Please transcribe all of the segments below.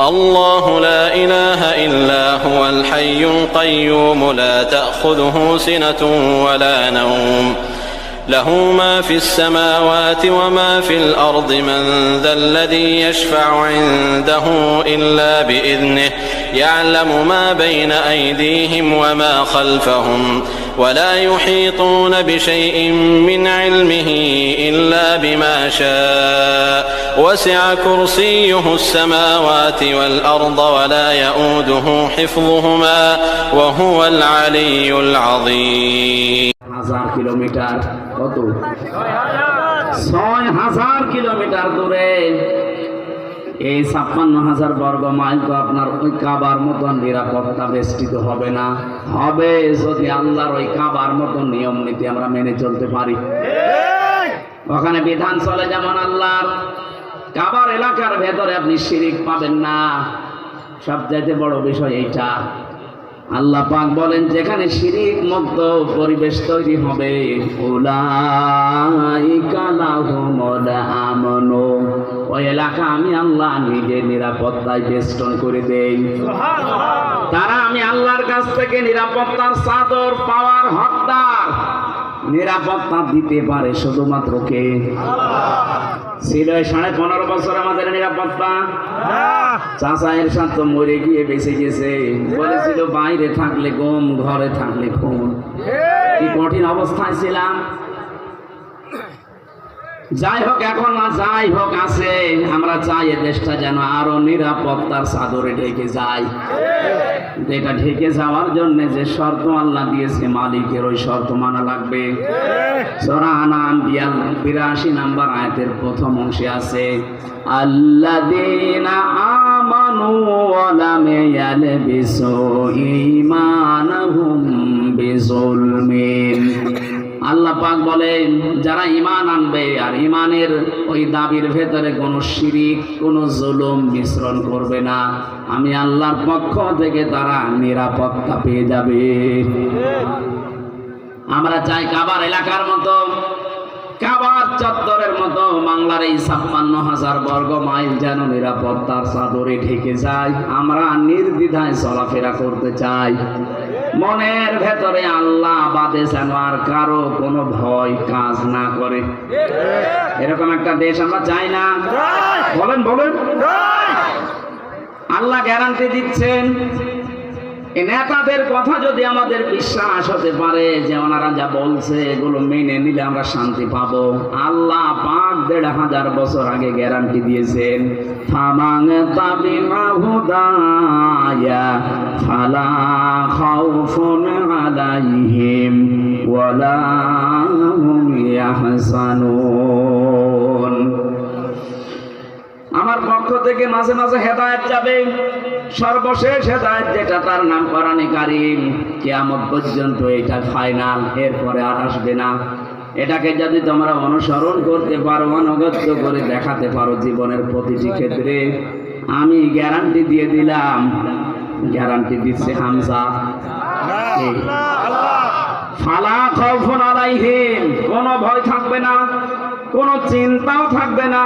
الله لا إله إلا هو الحي القيوم لا تأخذه سنة ولا نوم له ما في السماوات وما في الأرض من ذا الذي يشفع عنده إلا بإذنه يعلم ما بين أيديهم وما خلفهم ولا يحيطون بشيء من علمه إلا بما شاء وسع كرسيه السماوات والأرض ولا يؤوده حفظهما وهو العلي العظيم 1000 kilometre কত 6000 kilometre দূরে এই 56,000 বর্গ মাইল তো আপনার ওই কাবার মতন নিরাপত্তা বেষ্টিত হবে না, হবে যদি আল্লাহর ওই কাবার মতন নিয়ম নীতি আমরা মেনে চলতে পারি। ওখানে বিধান চলে যেমন আল্লাহর, কাবার এলাকার ভেতরে আপনি শিরিক পাবেন না। সবচাইতে বড় বিষয় এইটা। আল্লাহ পাক বলেন যেখানে শিরিক মুক্ত পরিবেশ তৈরি হবে, উলাইকা লাহুমুল আমনু, ওই এলাকা আমি আল্লাহ নিজে নিরাপত্তায় বেষ্টন করে দেই। তারা আমি আল্লাহর কাছ থেকে নিরাপত্তার চাদর পাওয়ার হকদার। নিরাপত্তা দিতে পারে শুধুমাত্র কে? ছিল 15.5 বছর আমাদের নিরাপত্তা। চাচা এরশাদ তো মরে গিয়ে বেঁচে গেছে, বলেছিল বাইরে থাকলে গম, ঘরে থাকলে খুন। কি কঠিন অবস্থায় ছিলাম। যাই হোক, এখন না যাই হোক আছে, আমরা চাই এ দেশটা যেন আরো নিরাপত্তার চাদরে ঢেকে যায়। যেটা ঢেকে যাওয়ার জন্য যে শর্ত আল্লাহ দিয়েছে, মালিকের ওই শর্ত মানা লাগবে। সূরা আনাম 82 নম্বর আয়াতের প্রথম অংশে আছে, আল্লাযীনা আমানু ওয়া লাম ইয়ালবিসু ঈমানাহুম বিযুলমিন। আল্লাহ পাক বলেন যারা ঈমান আনবে আর ঈমানের ওই দাবির ভেতরে কোনো শিরিক, কোনো জুলুম মিশ্রণ করবে না, আমি আল্লাহর পক্ষ থেকে তারা নিরাপত্তা পেয়ে যাবে। আমরা চাই কাবার এলাকার মতো, কাবার চত্বরের মতো বাংলার এই 56,000 বর্গ মাইল যেন নিরাপত্তার চাদরে ঢেকে যায়। আমরা নির্দ্বিধায় চলাফেরা করতে চাই। মনের ভেতরে আল্লাহ বাদে যেন আর কারো কোনো ভয় কাজ না করে। এরকম একটা দেশ আমরা চাই না? বলেন বলেন। আল্লাহ গ্যারান্টি দিচ্ছেন। এই নেতাদের কথা যদি আমাদের বিশ্বাস হতে পারে যে ওনারা যা বলছে এগুলো মেনে নিলে আমরা শান্তি পাবো, আল্লাহ পাক 1500 বছর আগে গ্যারান্টি দিয়েছেন, ফামান তাবিআ হুদায়া ফালা খাউফুন আলাইহিম ওয়ালা হুম ইয়াহজানুন। আমার পক্ষ থেকে মাঝে মাঝে হেদায়েত যাবে, সর্বশেষ হেদায়েত যেটা তার নাম কোরআনে কারীম। কিয়ামত পর্যন্ত এটা ফাইনাল, এরপরে আর আসবে না। এটাকে যদি তোমরা অনুসরণ করতে পারো, অনুগত্য করে দেখাতে পারো জীবনের প্রতিটি ক্ষেত্রে, আমি গ্যারান্টি দিয়ে দিলাম। গ্যারান্টি দিচ্ছে হামজা। ফালা খাউফুন আলাইহিম, কোনো ভয় থাকবে না, কোনো চিন্তাও থাকবে না।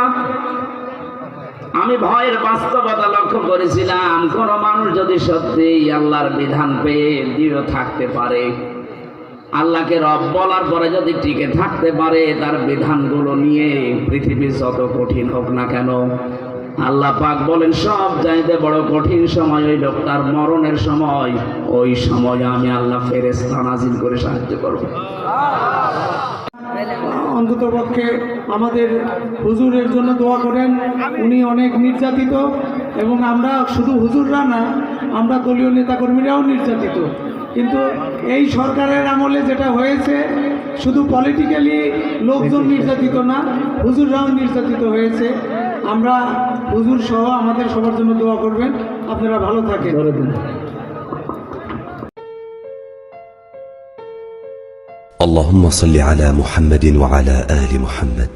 আমি ভয়ের বাস্তবতা লক্ষ্য করেছিলাম। কোন মানুষ যদি সত্যি আল্লাহর বিধান পেয়ে দৃঢ় থাকতে পারে, আল্লাহকে রব বলার পরে যদি টিকে থাকতে পারে তার বিধানগুলো নিয়ে, পৃথিবীর যত কঠিন হোক না কেন, আল্লাহ পাক বলেন সব চাইতে বড় কঠিন সময় ওই লোকটার মরণের সময়। ওই সময় আমি আল্লাহ ফেরেশতা নাজিল করে সাহায্য করব। অন্ততপক্ষে আমাদের হুজুরের জন্য দোয়া করেন। উনি অনেক নির্যাতিত, এবং আমরা শুধু হুজুররা না, আমরা দলীয় নেতাকর্মীরাও নির্যাতিত। কিন্তু এই সরকারের আমলে যেটা হয়েছে, শুধু পলিটিক্যালি লোকজন নির্যাতিত না, হুজুররাও নির্যাতিত হয়েছে। আমরা হুজুর সহ আমাদের সবার জন্য দোয়া করবেন। আপনারা ভালো থাকেন। اللهم صل على محمد وعلى آل محمد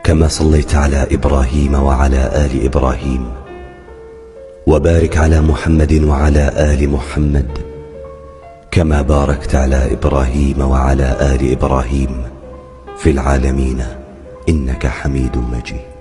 كما صليت على إبراهيم وعلى آل إبراهيم وبارك على محمد وعلى آل محمد كما باركت على إبراهيم وعلى آل إبراهيم في العالمين إنك حميد مجيد.